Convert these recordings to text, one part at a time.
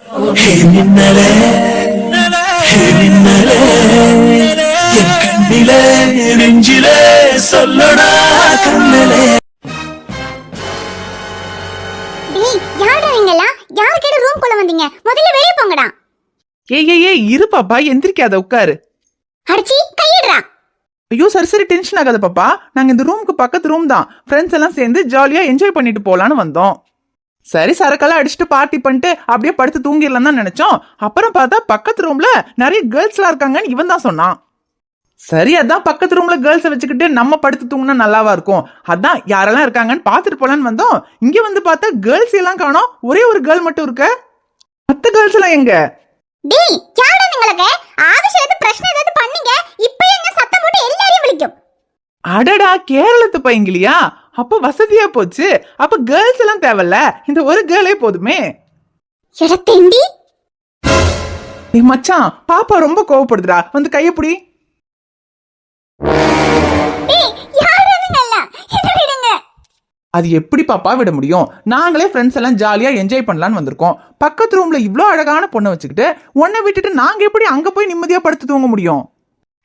மின்னலே மின்னலே என் கண்ணிலே நெஞ்சிலே சொல்லடா கண்ணலே. டேய் யாரா நீங்களா? யார் கேட்ட ரூம் குள்ள வந்தீங்க? முதல்ல வெளிய போங்கடா. ஏய் இரு பாப்பா, எந்திரிக்காத, உட்காரு. அடிச்சி கையிடுறா. ஐயோ சரி டென்ஷன் ஆகாத பாப்பா, நாங்க இந்த ரூமுக்கு பக்கத்து ரூம் தான். ஃப்ரெண்ட்ஸ் எல்லாம் சேர்ந்து ஜாலியா என்ஜாய் பண்ணிட்டு போலான்னு வந்தோம். சரி சரக்கெல்லாம் அடிச்சுட்டு பார்ட்டி பண்ணிட்டு அப்படியே படுத்து தூங்கிடலாம் தான் நினைச்சோம். அப்புறம் பார்த்தா பக்கத்து ரூம்ல நிறைய கேர்ள்ஸ் எல்லாம் இருக்காங்கன்னு இவன் தான் சொன்னான். சரி அதான் பக்கத்து ரூம்ல கேர்ள்ஸை வச்சுக்கிட்டு நம்ம படுத்து தூங்கினா நல்லாவா இருக்கும், அதான் யாரெல்லாம் இருக்காங்கன்னு பாத்துட்டு போலான்னு வந்தோம். இங்க வந்து பார்த்தா கேர்ள்ஸ் எல்லாம் காணோம், ஒரே ஒரு கேர்ள் மட்டும் இருக்க. மத்த கேர்ள்ஸ் எல்லாம் எங்க? டேய் யாரா நீங்களுக்கு? ஆவேசத்துல பிரச்சனை ஏதாவது பண்ணீங்க, இப்போ எங்க சத்தம் போட்டு எல்லாரையும் விളിக்கும். அடடா கேரளத்து பையங்கலியா, அப்ப வசதியா போச்சு. அப்ப கேர்ள்ஸ் எல்லாம் தேவையில்ல, இந்த ஒரு கேர்ளே போதுமே. எடத்தேண்டி மச்சான் பாப்பா ரொம்ப கோவப்படுதுடா, வந்து கையப்பிடி. டேய் யாரா நீங்களா? என்ன விடுங்க. அது எப்படி பாப்பா விட முடியும்? நாங்களே ஃப்ரெண்ட்ஸ் எல்லாம் ஜாலியா என்ஜாய் பண்ணலான்னு வந்திருக்கோம். பக்கத்து ரூம்ல இவ்ளோ அழகான பொண்ணை வச்சுக்கிட்டு உன்னை விட்டுட்டு நாங்க எப்படி அங்க போய் நிம்மதியா படுத்து தூங்க முடியும்?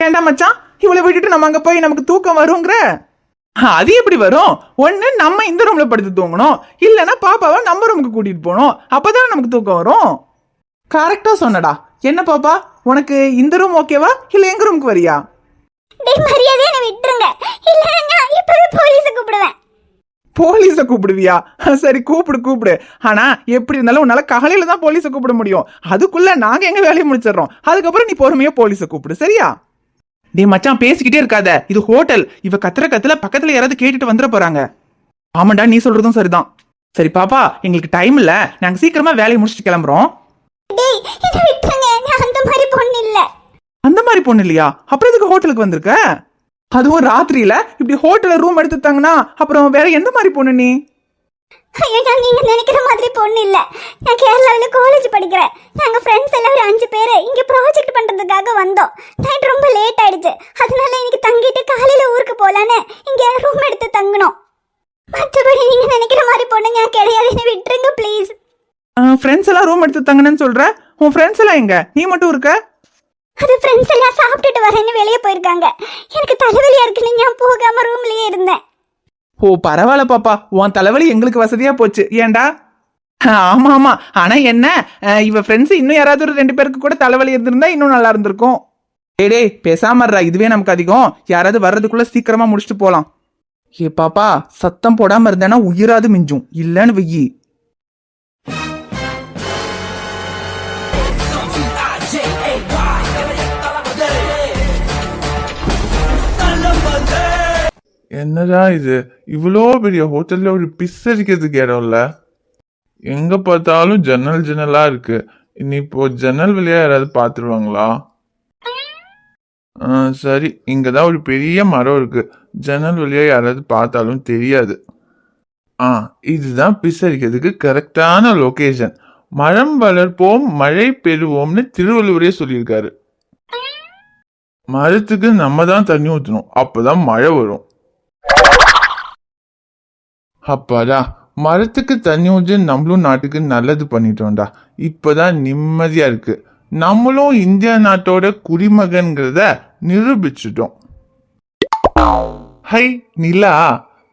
ஏண்டா மச்சான், இவளை விட்டுட்டு நம்ம அங்க போய் நமக்கு தூக்கம் வருங்கிற? அது எப்படி வரும்? ஒண்ணு நம்ம இந்த ரூம்ல படுத்து தூங்கணும், இல்லனா பாப்பாவை நம்ம ரூமுக்கு கூட்டிட்டு போகணும், அப்பதான் நமக்கு தூக்கம் வரும். கரெக்டா சொன்னடா. என்ன பாப்பா, உனக்கு இந்த ரூம் ஓகேவா இல்ல எங்க ரூமுக்கு வரியா? டேய் மரியாதையா என்ன விட்டுருங்க, இல்லன்னா நான் இப்பவே போலீஸை கூப்பிடுவேன். போலீஸ கூப்பிடுவியா? சரி கூப்பிடு. ஆனா எப்படி இருந்தாலும் உன்னால காலையில தான் போலீஸ கூப்பிட முடியும். அதுக்குள்ள நாங்க எங்க வேலையை முடிச்சிடறோம். அதுக்கப்புறம் நீ பொறுமையா போலீஸ கூப்பிடு, சரியா? டே மச்சான் பேசிக்கிட்டே இருக்காத, இது ஹோட்டல். இவ கத்துல பக்கத்துல யாராவது கேட்டுட்டு வந்துட போறாங்க. ஆமாண்டா நீ சொல்றதும் சரிதான். சரி பாப்பா, எங்களுக்கு டைம் இல்ல, நாங்க சீக்கிரமா வேலையை முடிச்சுட்டு கிளம்புறோம். டேய் என்ன விட்டுருங்க, நான் அந்த மாதிரி பொண்ணு இல்ல. அந்த மாதிரி பொண்ணு இல்லையா? அப்புறம் எதுக்கு ஹோட்டலுக்கு வந்திருக்க? அதுவும் ராத்திரியில இப்படி ஹோட்டல்ல ரூம் எடுத்து தாங்கன்னா அப்புறம் வேற எந்த மாதிரி பொண்ணு நீ? ஐயோ நான் நீங்க நினைக்கிற மாதிரி பொண்ணு இல்ல. நான் கேரளாவில காலேஜ் படிக்கிறேன். நாங்க ஃப்ரெண்ட்ஸ் எல்லாம் ஒரு 5 பேர் இங்க ப்ராஜெக்ட் பண்றதுக்காக வந்தோம். நைட் ரொம்ப லேட் ஆயிடுச்சு, அதனால இன்னைக்கு தங்கிட்டு காலையில ஊருக்கு போலான்னு இங்க ரூம் எடுத்து தங்கணும். மற்றபடி நீங்க நினைக்கிற மாதிரி பொண்ணு நான் கிடையாது, என்ன விட்டுருங்க ப்ளீஸ். ஃப்ரெண்ட்ஸ் எல்லாம் ரூம் எடுத்து தங்கணும்னு சொல்ற, உன் ஃப்ரெண்ட்ஸ் எல்லாம் எங்க? நீ மட்டும் இருக்க? அது ஃப்ரெண்ட்ஸ் எல்லாம் சாப்பிட்டுட்டு வரேன்னு வெளியே போயிருக்காங்க. எனக்கு தலைவலியா இருக்குன்னு நான் போகாம ரூம்லயே இருந்தேன். ஓ பரவாயில்ல பாப்பா, உன் தலைவலி எங்களுக்கு வசதியா போச்சு. ஏண்டா? ஆமா ஆனா என்ன, இவ ஃப்ரெண்ட்ஸ் இன்னும் யாராவது ஒரு 2 பேருக்கு கூட தலைவலி இருந்திருந்தா இன்னும் நல்லா இருந்திருக்கும். டேய் பேசாமறா, இதுவே நமக்கு அதிகம். யாராவது வர்றதுக்குள்ள சீக்கிரமா முடிச்சுட்டு போலாம். ஏ பாப்பா, சத்தம் போடாம இருந்தேன்னா உயிராது மிஞ்சும், இல்லன்னு வெயி. என்னடா இது, இவ்வளோ பெரிய ஹோட்டல்ல ஒரு பிஸ் அடிக்கிறதுக்கு இடம் இல்ல. எங்க பார்த்தாலும் ஜன்னலா இருக்கு. இனி இப்போ ஜன்னல் வழியா யாராவது பாத்துருவாங்களா? சரி, இங்கதான் ஒரு பெரிய மரம் இருக்கு. ஜன்னல் வழியா யாராவது பார்த்தாலும் தெரியாது. இதுதான் பிஸ் அடிக்கிறதுக்கு கரெக்டான லொகேஷன். மரம் வளர்ப்போம் மழை பெறுவோம்னு திருவள்ளுவரே சொல்லியிருக்காரு. மரத்துக்கு நம்ம தான் தண்ணி ஊற்றணும், அப்பதான் மழை வரும். அப்பாடா, மரத்துக்கு தண்ணி ஊற்றி நம்மளும் நாட்டுக்கு நல்லது பண்ணிட்டோம்டா. இப்பதான் நிம்மதியா இருக்கு. நம்மளும் இந்தியா நாட்டோட குடிமகன்கிறத நிரூபிச்சிட்டோம். ஹை நிலா,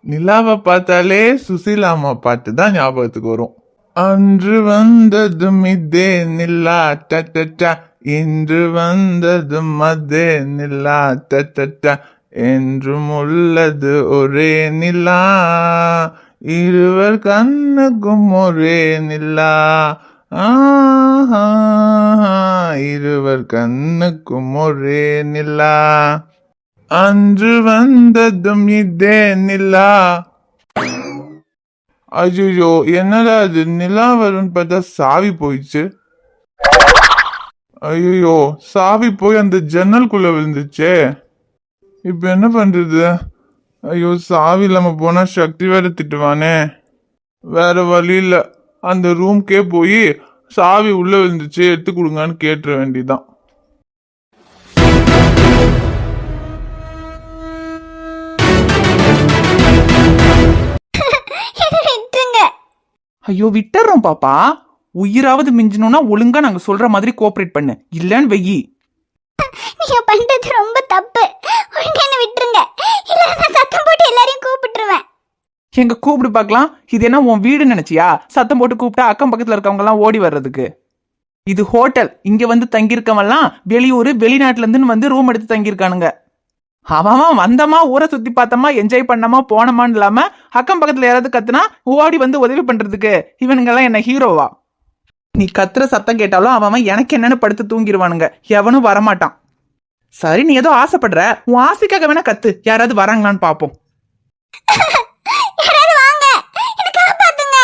நிலாவை பார்த்தாலே சுசீலாமா பாட்டு தான் ஞாபகத்துக்கு வரும். அன்று வந்ததும் இதே நிலா டட்டா, இன்று வந்ததும் அதே நிலா டட்டா, என்றும் உள்ளது ஒரே நிலா, இருவர் கண்ணுக்கும் ஒரே நிலா, இருவர் கண்ணுக்கும் ஒரே நிலா, அன்று வந்ததும் இதே நிலா. ஐயோ என்னடா அது, நிலா வரும்னு பார்த்தா சாவி போயிடுச்சு. ஐயோ சாவி போய் அந்த ஜன்னலுக்குள்ள விழுந்துச்சே, இப்ப என்ன பண்றது? ஐயோ சாவி இல்லாம போனா சக்தி வேற திட்டுவானே. வேற வழி இல்ல, அந்த ரூம்கே போய் சாவி உள்ள விழுந்துச்சு எடுத்து கொடுங்கன்னு கேட்டுற வேண்டிதான். ஐயோ விட்டுறோம் பாப்பா, உயிராவது மிஞ்சணும்னா ஒழுங்கா நாங்க சொல்ற மாதிரி கோஆபரேட் பண்ணு, இல்லன்னு வெயி. நீங்க பண்றது ரொம்ப தப்பு. ஒழுங்கா என்ன விட்டுருங்க, இல்ல நான் சத்தம் போட்டு எல்லாரையும் கூப்பிட்டுருவேன். எங்க கூப்பிடு பார்க்கலாம். இது என்ன உன் வீடு நினைச்சியா? சத்தம் போட்டு கூப்பிட்டா அக்கம் பக்கத்துல இருக்கவங்க எல்லாம் ஓடி வர்றதுக்கு. இது ஹோட்டல். இங்க வந்து தங்கியிருக்கவெல்லாம் வெளியூர் வெளிநாட்டுல இருந்து வந்து ரூம் எடுத்து தங்கியிருக்கானுங்க. அவன் வந்தமா ஊரை சுத்தி பார்த்தமா என்ஜாய் பண்ணமா போனமான்னு இல்லாம அக்கம் பக்கத்துல யாராவது கத்துனா ஓடி வந்து உதவி பண்றதுக்கு இவனுங்கெல்லாம் என்ன ஹீரோவா? நீ கத்துற சத்தம் கேட்டாலும் அவன் எனக்கு என்னன்னு படுத்து தூங்கிடுவானுங்க. எவனும் வரமாட்டான். சரி, நீ ஏதோ ஆசைப்படுற, உன் ஆசைக்காக வேணா கத்து, யாராவது வராங்களான்னு பாப்போம். யாராவது வாங்க, என்ன காப்பாத்துங்க.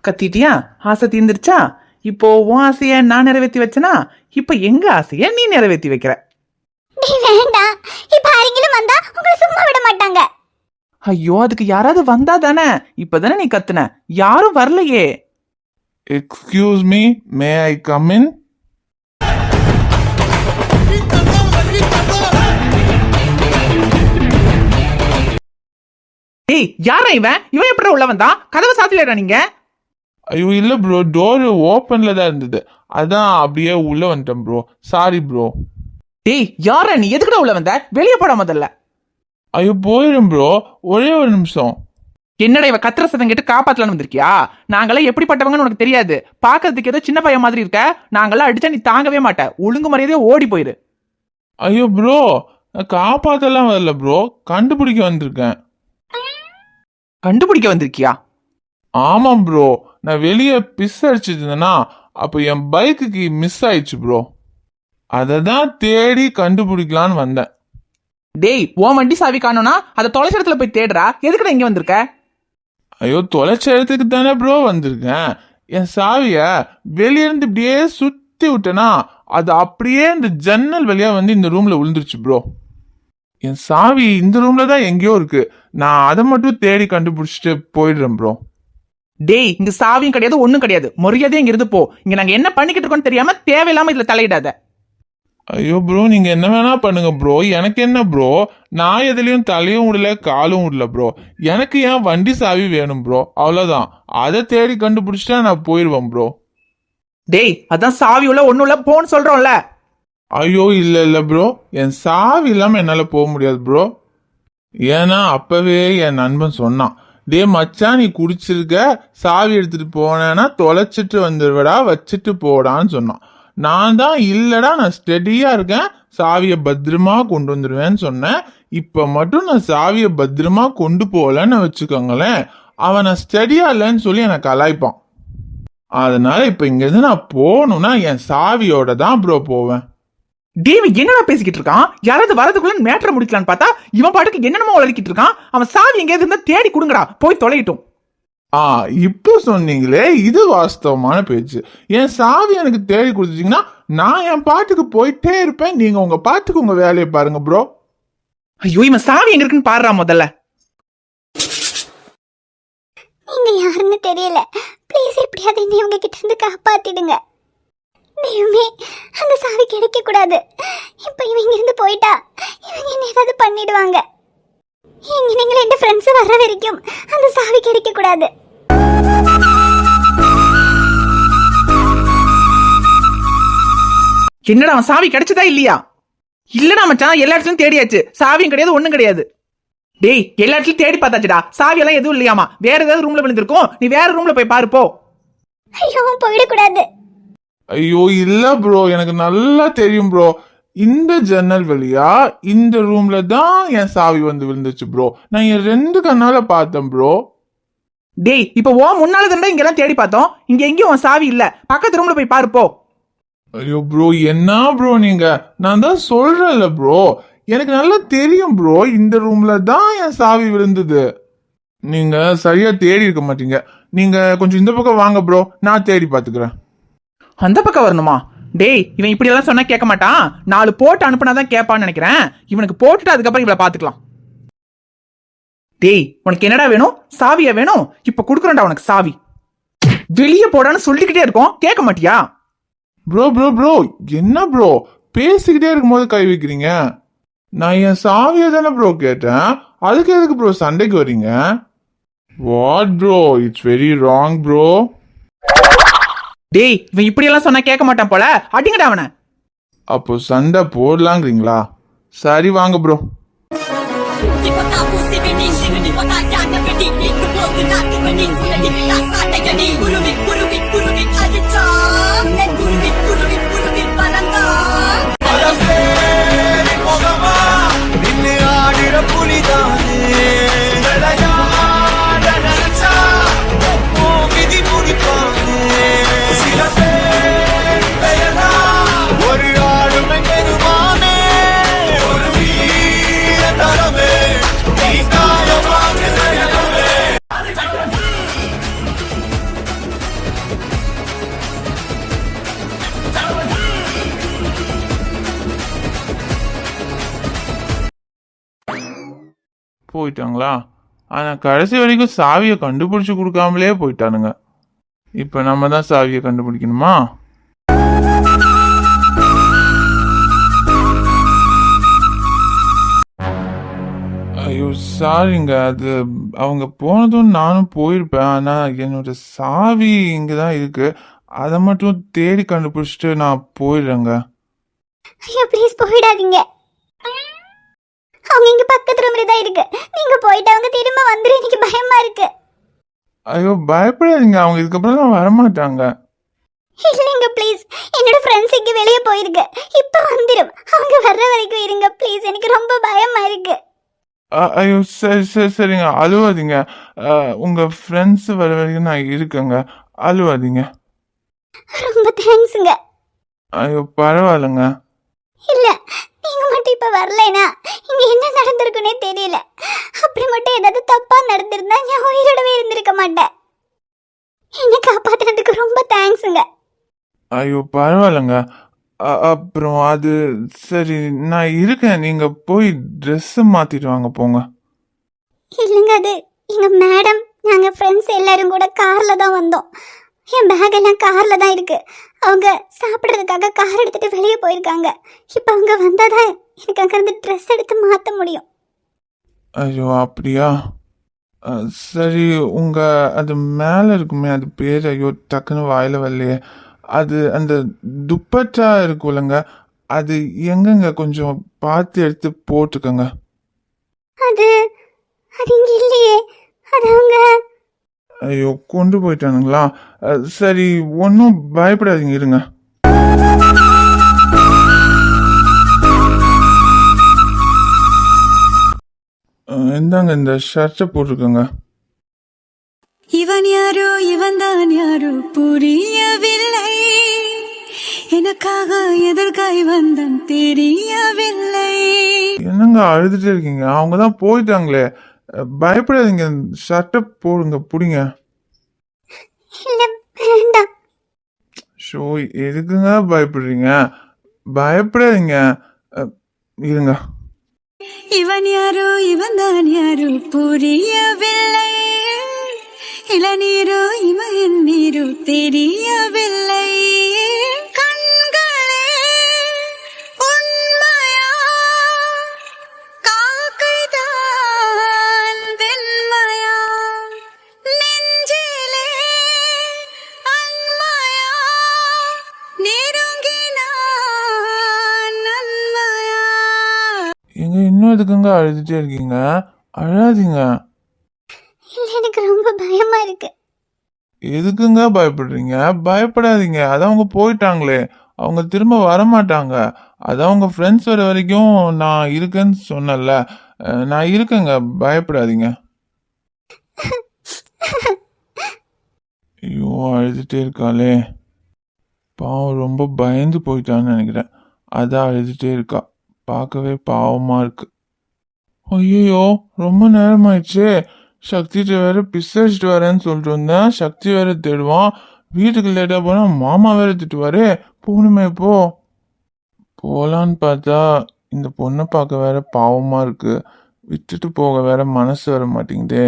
கத்திட்டியா? ஆசை தீர்ந்துருச்சா? இப்போ உன் ஆசைய நான் நிறைவேற்றி வச்சனா, இப்ப எங்க ஆசைய நீ நிறைவேற்றி வைக்கிற. வேண்டாம், இப்ப ஆരെങ്കിലും வந்தா உங்களை சும்மா விட மாட்டாங்க. ஐயோ, அதுக்கு யாராவது வந்தா தானே. இப்பதானே நீ கத்துன, யாரும் வரலையே. Excuse me, May I come in? ஏய், யாரா இவன்? இவன் எப்படி உள்ள வந்தா? கதவை சாத்திலடா நீங்க? ஐயோ இல்ல ப்ரோ, டோர் ஓப்பன்ல தான் இருந்தது, அதான் அப்படியே உள்ள வந்துட்டேன் ப்ரோ. Sorry bro. டேய், யாரா நீ? எதுக்குடா உள்ள வந்த? வெளியே போட முதல்ல. ஐயோ போயிடும் ப்ரோ, ஒரே ஒரு நிமிஷம். என்னடா இவ கத்திர சத்தம் கேட்டு காப்பாத்தலான்னு வந்திருக்கியா? நாங்களாம் எப்படிப்பட்டவங்கன்னு உனக்கு தெரியாது. பாக்கிறதுக்கு ஏதோ சின்ன பையன் மாதிரி இருக்க. நாங்களாம் அடிச்சா நீ தாங்கவே மாட்ட. ஒழுங்கு மரியாதையா ஓடி போயிரு. ஐயோ ப்ரோ, நான் காப்பாத்தலாம் வரல ப்ரோ, கண்டுபிடிக்க வந்திருக்கேன். கண்டுபிடிக்க வந்திருக்கியா? ஆமாம் ப்ரோ, நான் வெளியே பிஸ் அடிச்சிட்டு இருந்தேன்னா அப்போ என் பைக்குக்கு மிஸ் ஆயிடுச்சு ப்ரோ. அதை தான் தேடி கண்டுபிடிக்கலான்னு வந்தேன். டேய், உன் வண்டி சாவி காணோம்னா அதை தொலைச்ச இடத்துல போய் தேடுறா. எதுக்குடா இங்க வந்திருக்க? ஐயோ, தொலைச்ச இடத்துக்கு தானே ப்ரோ வந்திருக்கேன். என் சாவிய வெளியிருந்து இப்படியே சுத்தி விட்டேனா அது அப்படியே இந்த ஜன்னல் வழியா வந்து இந்த ரூம்ல விழுந்துருச்சு ப்ரோ. என் சாவி இந்த ரூம்ல தான் எங்கேயோ இருக்கு. நான் அதை மட்டும் தேடி கண்டுபிடிச்சிட்டு போயிடுறேன் ப்ரோ. டேய், இங்க சாவியும் கிடையாது, ஒண்ணும் கிடையாது. மரியாதையா இங்க இருந்து போ. இங்க நாங்க என்ன பண்ணிக்கிட்டு இருக்கோம்னு தெரியாம தேவையில்லாம இதுல தலையிடாத. ஐயோ ப்ரோ, நீங்க என்ன வேணா பண்ணுங்க ப்ரோ, எனக்கு என்ன ப்ரோ, நான் எதுலயும் தலையும் விடல காலும் விடல ப்ரோ. எனக்கு ஏன் வண்டி சாவி வேணும் ப்ரோ, அவ்வளவுதான். அதை தேடி கண்டுபிடிச்சிட்டா நான் போயிடுவேன் ப்ரோ. டேய், அதான் சாவி உள்ள ஒண்ணு உள்ள போன்னு சொல்றோம்ல. ஐயோ இல்ல இல்ல ப்ரோ, என் சாவி இல்லாம என்னால போக முடியாது ப்ரோ. ஏன்னா அப்பவே என் நண்பன் சொன்னான், டே மச்சான் நீ குடிச்சிருக்க, சாவி எடுத்துட்டு போனேன்னா தொலைச்சிட்டு வந்துடுவடா, வச்சுட்டு போடான்னு சொன்னான். நான் தான் இல்லடா, நான் ஸ்டெடியா இருக்கேன், சாவியை பத்திரமா கொண்டு வந்துடுவேன்னு சொன்னேன். இப்ப மட்டும் நான் சாவியை பத்திரமா கொண்டு போகலன்னு வச்சுக்கோங்களேன், அவன் நான் ஸ்டெடியா இல்லைன்னு சொல்லி எனக்கு கலாய்ப்பான். அதனால இப்ப இங்க இருந்து நான் போகணும்னா என் சாவியோட தான் ப்ரோ போவேன். டேவி என்னடா பேசிக்கிட்டு இருக்கான்? யாராவது வரதுக்குள்ள மேட்டரை முடிக்கலான்னு பார்த்தா இவன் பாட்டுக்கு என்னென்னமோ உளறிக்கிட்டு இருக்கான். அவன் சாவி எங்கேயாவது இருந்தா தேடி கொடுங்கடா, போய் தொலையிட்டும். இப்போ சொன்னீங்களே, இது வாஸ்தவமான பேச்சு. என் சாவி எனக்கு தேடி கொடுத்துட்டீங்கன்னா நான் என் பாட்டுக்கு போயிட்டே இருப்பேன், நீங்க உங்க பாட்டுக்கு உங்க வேலையை பாருங்க ப்ரோ. ஐயோ, இவன் சாவி எங்க இருக்குன்னு பாடுறா முதல்ல. நீங்க யாருன்னு தெரியல, ப்ளீஸ் எப்படியாவது என்னை உங்க கிட்ட இருந்து காப்பாத்திடுங்க. தெய்வமே, அந்த சாவி கிடைக்க கூடாது. இப்ப இவங்க இருந்து போயிட்டா இவங்க என்ன ஏதாவது பண்ணிடுவாங்க. நீங்க என் ஃப்ரெண்ட்ஸ் வர்ற வரைக்கும் அந்த சாவி கிடைக்க கூடாது. என்னடா அவன் சாவி கிடைச்சதா இல்லையா? இல்லடா மச்சான், எல்லா இடத்துலயும் தேடியாச்சு, சாவியும் கிடையாது ஒண்ணும் கிடையாது. டேய், எல்லா இடத்துலயும் தேடி பார்த்தாச்சுடா, சாவி எல்லாம் எதுவும் இல்லையாமா. வேற ஏதாவது ரூம்ல விழுந்திருக்கும், நீ வேற ரூம்ல போய் பாரு போ. ஐயோ, போயிடக்கூடாது. ஐயோ இல்ல ப்ரோ, எனக்கு நல்லா தெரியும் ப்ரோ, இந்த ஜன்னல் வழியா இந்த ரூம்ல தான் என் சாவி வந்து விழுந்துச்சு ப்ரோ. நான் என் 2 கண்ணால பார்த்தேன் ப்ரோ. டேய், இப்ப ஓ முன்னால தானே இங்க எல்லாம் தேடி பார்த்தோம், இங்க எங்கேயும் உன் சாவி இல்ல, பக்கத்து ரூம்ல போய் பாரு போ. ஐயோ ப்ரோ, என்ன ப்ரோ நீங்க, நான் தான் சொல்றேன்ல ப்ரோ, எனக்கு நல்லா தெரியும் ப்ரோ, இந்த ரூம்ல தான் என் சாவி விழுந்தது. நீங்க சரியா தேடி இருக்க மாட்டீங்க. நீங்க கொஞ்சம் இந்த பக்கம் வாங்க ப்ரோ, நான் தேடி பாத்துக்கிறேன். அந்த பக்கம் வரணுமா? டேய், இவன் இப்படி எல்லாம் சொன்னா கேட்க மாட்டான். 4 போட்டு அனுப்புனாதான் கேட்பான்னு நினைக்கிறேன். இவனுக்கு போட்டுட்டு அதுக்கப்புறம் இவளை பாத்துக்கலாம். டேய், உனக்கு என்னடா வேணும்? சாவியா வேணும்? இப்ப குடுக்குறேன்டா உனக்கு சாவி. வெளியே போடான்னு சொல்லிக்கிட்டே இருக்கோம், கேட்க மாட்டியா? ப்ரோ ப்ரோ ப்ரோ, என்ன ப்ரோ பேசிக்கிட்டே இருக்கும்போது கை வைக்கிறீங்க? நான் என் சாவியை தானே ப்ரோ கேட்டேன், அதுக்கு எதுக்கு ப்ரோ சண்டைக்கு வரீங்க? What bro, it's very wrong bro. டேய் இவன் இப்படியெல்லாம் சொன்னா கேட்க மாட்டான் போல, அடிங்கடா அவனை. அப்போ சண்டை போடலாங்கிறீங்களா? சரி வாங்க ப்ரோ. போயிட்டாங்களா? ஆனால் கடைசி வரைக்கும் சாவியை கண்டுபிடிச்சி கொடுக்காமலே போயிட்டானுங்க. இப்போ நம்ம தான் சாவியை கண்டுபிடிக்கணுமா? ஐயோ சாரிங்க, அது அவங்க போனதும் நானும் போயிருப்பேன். ஆனால் என்னோட சாவி இங்கே தான் இருக்கு, அதை மட்டும் தேடி கண்டுபிடிச்சிட்டு நான் போயிடுறேங்க. ஐயோ ப்ளீஸ் போயிடாதீங்க. அவங்க இங்க பக்கத்து ரூம்ல தான் இருக்கு. நீங்க போயிட்டு அவங்க திரும்ப வந்துரும், எனக்கு பயமா இருக்கு. ஐயோ பயப்படாதீங்க, அவங்க இதுக்கப்புறம் வரமாட்டாங்க. இல்லைங்க ப்ளீஸ், என்னோட ஃப்ரெண்ட்ஸ் இங்க வெளியே போயிருக்கு, இப்போ வந்துடும். அவங்க வர்ற வரைக்கும் இருங்க ப்ளீஸ், எனக்கு ரொம்ப பயமா இருக்கு. ஐயோ சரி சரி சரிங்க, அழுவாதீங்க. உங்க ஃப்ரெண்ட்ஸ் வர வரைக்கும் நான் இருக்கேங்க, அழுவாதீங்க. ரொம்ப தேங்க்ஸுங்க. ஐயோ பரவாயில்லைங்க. இல்ல நீங்க மட்டும் இப்ப வரலைனா இங்க என்ன நடந்திருக்குன்னே தெரியல. அப்படி மட்டும் ஏதாவது தப்பா நடந்திருந்தா நான் உயிரோடவே இருந்திருக்க மாட்டேன். என்ன காப்பாத்தினதுக்கு ரொம்ப தேங்க்ஸுங்க. ஐயோ பரவாயில்லைங்க. அப்புறம் அது சரி, நான் இருக்கேன், நீங்க போய் ட்ரெஸ் மாத்திட்டு வாங்க போங்க. இல்லைங்க, அது எங்க மேடம் நாங்க ஃப்ரெண்ட்ஸ் எல்லாரும் கூட கார்ல தான் வந்தோம். என் பேக் எல்லாம் கார்ல தான் இருக்கு. அவங்க சாப்பிட்றதுக்காக கார் எடுத்துட்டு வெளியே போயிருக்காங்க. இப்போ அவங்க வந்தாதான் எனக்கு அங்கிருந்து ட்ரெஸ் எடுத்து மாற்ற முடியும். ஐயோ அப்படியா? சரி, உங்க அது மேல இருக்குமே, அது பேர் ஐயோ டக்குன்னு வாயில வரலையே. அது அந்த துப்பட்டா இருக்குல்லங்க, அது எங்கங்க கொஞ்சம் பார்த்து எடுத்து போட்டுக்கோங்க. அது அது இங்க இல்லையே. அது அவங்க ஐயோ கொண்டு போயிட்டானுங்களா? சரி ஒன்றும் பயப்படாதீங்க, இருங்க. இந்தாங்க இந்த ஷர்ட்டை போட்டுக்கோங்க. இவன் யாரோ இவன் தான் யாரோ புரியவில்லை, எனக்காக எதற்காய் வந்தான் தெரியவில்லை. என்னங்க அழுதுட்டே இருக்கீங்க? அவங்க தான் போயிட்டாங்களே, பயப்படாதீங்க, ஷர்ட்டை போடுங்க, பிடிங்க. இல்ல வேண்டாம். ஷோ எதுக்குங்க பயப்படுறீங்க? பயப்படாதீங்க, இருங்க. இவன் யாரோ இவன் தான் யாரோ புரியவில்லை, இளநீரோ இவன் நீரோ தெரியவில்லை. கண்களே உண்மையா, காக்கைதான் வெண்மையா, நெஞ்சிலே அன்மையா, நெருங்கினான் நன்மையா. எங்க இன்னும் எதுக்குங்க அழுதுட்டே இருக்கீங்க? அழாதீங்க. இல்ல எனக்கு ரொம்ப பயமா இருக்கு. எதுக்குங்க பயப்படுறீங்க? பயப்படாதீங்க, அதான் அவங்க போயிட்டாங்களே, அவங்க திரும்ப வரமாட்டாங்க. அதான் உங்க ஃப்ரெண்ட்ஸ் வர வரைக்கும் நான் இருக்கேன்னு சொன்னல, நான் இருக்கேங்க, பயப்படாதீங்க. ஐயோ அழுதுட்டே இருக்காளே, பாவம் ரொம்ப பயந்து போயிட்டான்னு நினைக்கிறேன், அதான் அழுதுட்டே இருக்கா. பார்க்கவே பாவமா இருக்கு. ஐயோ ரொம்ப நேரம் ஆயிடுச்சு. சக்திகிட்ட வேற பிசடிச்சிட்டு வரேன்னு சொல்லிட்டு வந்தேன், சக்தி வேற தேடுவான். வீட்டுக்கு லேட்டா போனா மாமா வேற திட்டுவாரு. போகணுமே இப்போ. போலான்னு பார்த்தா இந்த பொண்ணை பார்க்க வேற பாவமா இருக்கு, விட்டுட்டு போக வேற மனசு வர மாட்டேங்குதே.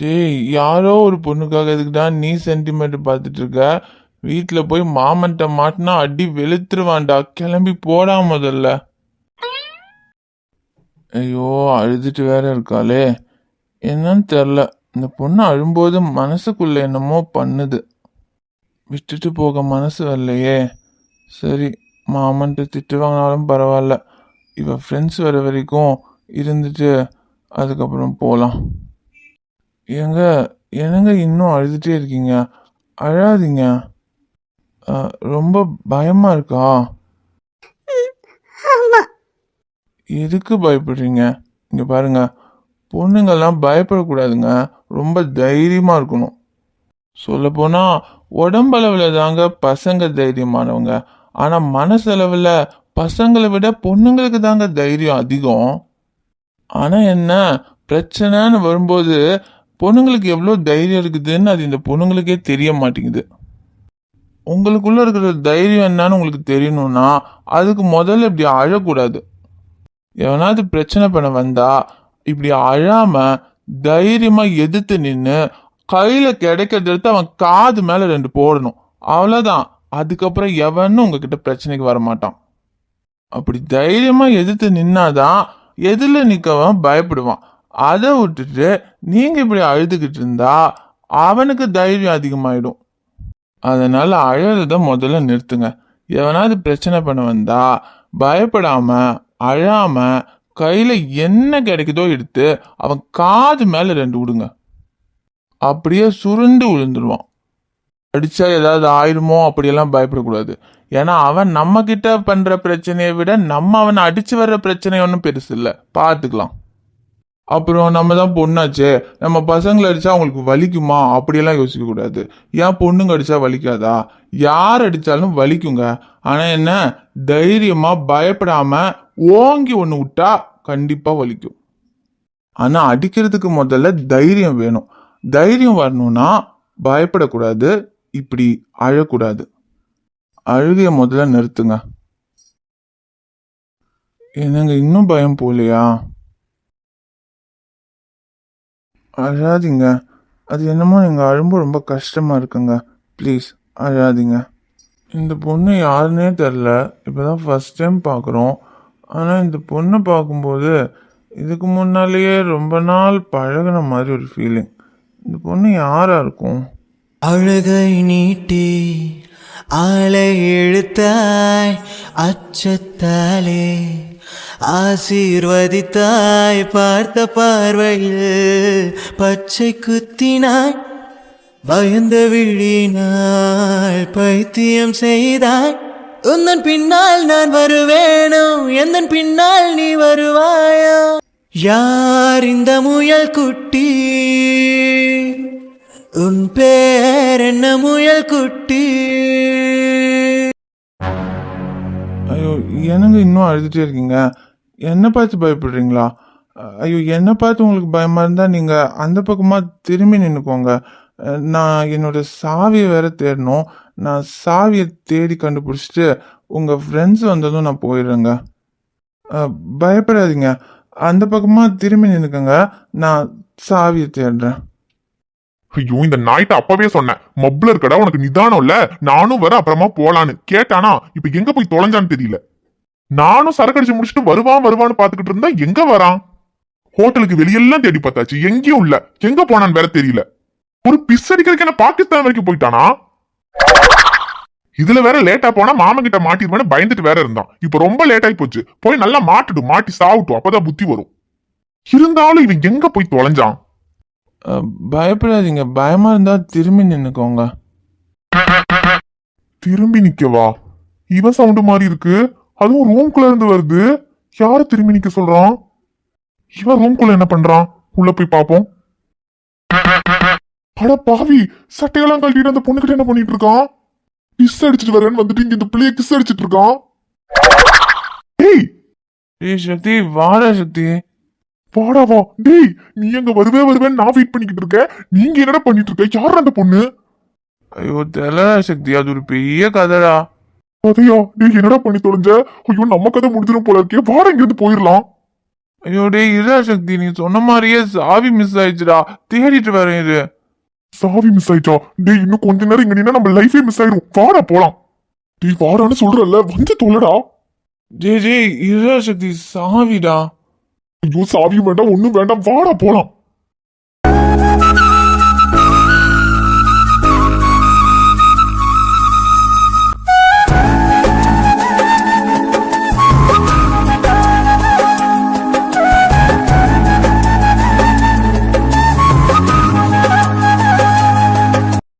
டேய் யாரோ ஒரு பொண்ணுக்காக எதுக்குடா நீ சென்டிமெண்ட் பார்த்துட்டு இருக்க? வீட்டில் போய் மாமன்ட்ட மாட்டினா அடி வெளுத்துருவான்டா, கிளம்பி போடா முதல்ல. ஐயோ அழுதுட்டு வேற இருக்காளே, என்னன்னு தெரில. இந்த பொண்ணு அழும்போது மனசுக்குள்ள என்னமோ பண்ணுது. விட்டுட்டு போக மனசு வரலையே. சரி, மாமன்ட்டு திட்டு வாங்கினாலும் பரவாயில்ல, இவ ஃப்ரெண்ட்ஸ் வர வரைக்கும் இருந்துட்டு அதுக்கப்புறம் போகலாம். ஏங்க, என்னங்க இன்னும் அழுதுகிட்டே இருக்கீங்க? அழாதீங்க. ரொம்ப பயமா இருக்கா? ஆமா. எதுக்கு பயப்படுறீங்க? இங்க பாருங்க, பொண்ணுங்கெல்லாம் பயப்படக்கூடாதுங்க, ரொம்ப தைரியமா இருக்கணும். சொல்லப்போனா உடம்பளவுல தாங்க பசங்க தைரியமானவங்க, ஆனா மனசளவுல பசங்களை விட பொண்ணுங்களுக்கு தாங்க தைரியம் அதிகம். ஆனா என்ன, பிரச்சனைன்னு வரும்போது பொண்ணுங்களுக்கு எவ்வளோ தைரியம் இருக்குதுன்னு அது இந்த பொண்ணுங்களுக்கே தெரிய மாட்டேங்குது. உங்களுக்குள்ள இருக்கிற தைரியம் என்னன்னு உங்களுக்கு தெரியணும்னா அதுக்கு முதல்ல இப்படி அழக்கூடாது. எவனாவது பிரச்சனை பண்ண வந்தா இப்படி அழாம தைரியமா எதிர்த்து நின்று கையில கிடைக்கிறத எடுத்து அவன் காது மேல 2 போடணும், அவ்வளவுதான். அதுக்கப்புறம் எவனும் உங்ககிட்ட பிரச்சனைக்கு வரமாட்டான். அப்படி தைரியமா எதிர்த்து நின்னாதான் எதிரில் நிற்கவன் பயப்படுவான். அதை விட்டுட்டு நீங்க இப்படி அழுதுகிட்டு இருந்தா அவனுக்கு தைரியம் அதிகமாயிடும். அதனால அழறத முதல்ல நிறுத்துங்க. எவனாவது பிரச்சனை பண்ண வந்தா பயப்படாம அழாம கையில என்ன கிடைக்குதோ எடுத்து அவன் காது மேல 2 விடுங்க. அப்படியே சுருண்டு விழுந்துருவான். அடிச்சா ஏதாவது ஆயிடுமோ அப்படியெல்லாம் பயப்படக்கூடாது. ஏன்னா அவன் நம்ம கிட்ட பண்ற பிரச்சனையை விட நம்ம அவனை அடிச்சு வர்ற பிரச்சனை ஒன்றும் பெருசு இல்லை, பார்த்துக்கலாம். அப்புறம் நம்ம தான் பொண்ணாச்சே, நம்ம பசங்களை அடிச்சா அவங்களுக்கு வலிக்குமா அப்படியெல்லாம் யோசிக்க கூடாது. ஏன் பொண்ணுங்க அடிச்சா வலிக்காதா? யார் அடிச்சாலும் வலிக்குங்க. ஆனா என்ன, தைரியமா பயப்படாம ஓங்கி ஒன்று விட்டா கண்டிப்பா வலிக்கும். ஆனா அடிக்கிறதுக்கு முதல்ல தைரியம் வேணும். தைரியம் வரணும்னா பயப்படக்கூடாது, இப்படி அழக்கூடாது. அழுகைய முதல்ல நிறுத்துங்க. என்னங்க இன்னும் பயம் போலையா? அழாதீங்க. அது என்னமோ நீங்க அழும்போது ரொம்ப கஷ்டமா இருக்குங்க. ப்ளீஸ் அழாதீங்க. இந்த பொண்ணு யாருன்னே தெரில, இப்போதான் ஃபர்ஸ்ட் டைம் பார்க்குறோம். ஆனால் இந்த பொண்ணை பார்க்கும்போது இதுக்கு முன்னாலேயே ரொம்ப நாள் பழகுன மாதிரி ஒரு ஃபீலிங். இந்த பொண்ணு யாரா இருக்கும்? அழகை நீட்டி ஆளை இழுத்தாய், அச்சத்தாலே ஆசீர்வதித்தாய், பார்த்த பார்வையில் பச்சை குத்தினாய், பயந்த விழினால் பைத்தியம் செய்தாய். உந்தன் பின்னால் நான் வருவேனோ, எந்தன் பின்னால் நீ வருவாயா? யார் இந்த முயல் குட்டி? உன் பேர் என்ன முயல் குட்டி? ஐயோ, என்னங்க இன்னும் அழுதுகிட்டே இருக்கீங்க? என்னை பார்த்து பயப்படுறீங்களா? ஐயோ, என்னை பார்த்து உங்களுக்கு பயமாக இருந்தால் நீங்கள் அந்த பக்கமாக திரும்பி நின்றுக்கோங்க. நான் என்னோட சாவியை வேற தேடணும். நான் சாவியை தேடி கண்டுபிடிச்சிட்டு உங்கள் ஃப்ரெண்ட்ஸ் வந்ததும் நான் போயிடுறேங்க. பயப்படாதீங்க, அந்த பக்கமாக திரும்பி நின்றுக்கோங்க, நான் சாவியை தேடுறேன். ஐயோ, இந்த நாய்ட்ட அப்பவே சொன்னேன், மப்ள இருக்கடா, உனக்கு நிதானம் இல்ல, நானும் வர அப்புறமா போலான்னு கேட்டானா, இப்ப எங்க போய் தொலைஞ்சான்னு தெரியல. நானும் சரக்கடிச்சு முடிச்சுட்டு வருவான்னு பாத்துக்கிட்டு இருந்தா எங்க வரான்? ஹோட்டலுக்கு வெளியெல்லாம் தேடி பார்த்தாச்சு, எங்கேயும் இல்ல. எங்க போனான்னு வேற தெரியல. ஒரு பிஸ் அடிக்கிறதுக்கு என்ன பாகிஸ்தான் வரைக்கும் போயிட்டானா? இதுல வேற லேட்டா போனா மாமன் கிட்ட மாட்டிடுவேன்னு பயந்துட்டு வேற இருந்தான். இப்ப ரொம்ப லேட் ஆகி போச்சு. போய் நல்லா மாட்டி சாவிட்டும், அப்பதான் புத்தி வரும். இருந்தாலும் இவன் எங்க போய் தொலைஞ்சான்? பயப்படாதீங்க, பயமா இருந்தா திரும்பி நின்னுக்கோங்க. திரும்பி நிக்கவா? இவன் சவுண்டு மாதிரி இருக்கு. அதுவும் ரூம்குள்ள இருந்து வருது. யாரு திரும்பி நிக்க சொல்றான்? இவன் ரூம்குள்ள என்ன பண்றான்? உள்ள போய் பாப்போம். அட பாவி, சட்டையெல்லாம் கழட்டிட்டு அந்த பொண்ணுகிட்ட என்ன பண்ணிட்டு இருக்கான்? கிஸ் அடிச்சிட்டு வரேன்னு வந்துட்டு இங்க இந்த பிள்ளைய கிஸ் அடிச்சிட்டு இருக்கான். ஏய் சக்தி, வாடா சக்தி. வாடா வா. டேய், நீ எங்க வருவேன்னு நான் வெயிட் பண்ணிக்கிட்டு இருக்க. நீங்க என்னடா பண்ணிட்டு இருக்க? யார் அந்த பொண்ணு? ஐயோ தெரியல சக்தி, அது ஒரு பெரிய கதைடா. கதையா? டேய், என்னடா பண்ணி தொலைஞ்ச? ஐயோ, நம்ம கதை முடிஞ்சிடும் போல இருக்கே. வாடா, இங்க இருந்து போயிடலாம். ஐயோ டேய் இதா சக்தி, நீ சொன்ன மாதிரியே சாவி மிஸ் ஆயிடுச்சுடா, தேடிட்டு வரேன். இது சாவி மிஸ் ஆயிட்டா? டேய், இன்னும் கொஞ்ச நேரம் இங்க நின்னா நம்ம லைஃபே மிஸ் ஆயிரும். வாடா போலாம். டேய் வாடான்னு சொல்றல, வந்து தொலைடா. ஜே இதா சக்தி, சாவிடா. ஐயோ, சாவி வேண்டாம், ஒண்ணும் வேண்டாம், வாடா போலாம்.